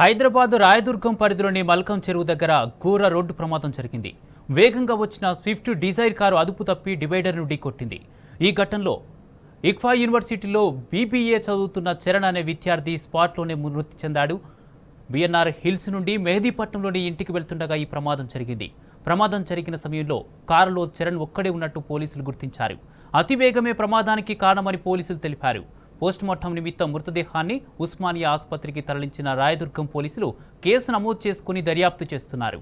హైదరాబాద్ రాయదుర్గం పరిధిలోని మల్కం చెరువు దగ్గర ఘోర రోడ్డు ప్రమాదం జరిగింది. వేగంగా వచ్చిన స్విఫ్ట్ డిజైర్ కారు అదుపు తప్పి డివైడర్ను ఢీకొట్టింది. ఈ ఘటనలో ఇక్ఫా యూనివర్సిటీలో బీబీఏ చదువుతున్న చరణ్ అనే విద్యార్థి స్పాట్లోనే మృతి చెందాడు. బిఎన్ఆర్ హిల్స్ నుండి మెహదీపట్నంలోని ఇంటికి వెళ్తుండగా ఈ ప్రమాదం జరిగింది. ప్రమాదం జరిగిన సమయంలో కారులో చరణ్ ఒక్కడే ఉన్నట్టు పోలీసులు గుర్తించారు. అతివేగమే ప్రమాదానికి కారణమని పోలీసులు తెలిపారు. పోస్టుమార్టం నిమిత్తం మృతదేహాన్ని ఉస్మానియా ఆసుపత్రికి తరలించిన రాయదుర్గం పోలీసులు కేసు నమోదు చేసుకుని దర్యాప్తు చేస్తున్నారు.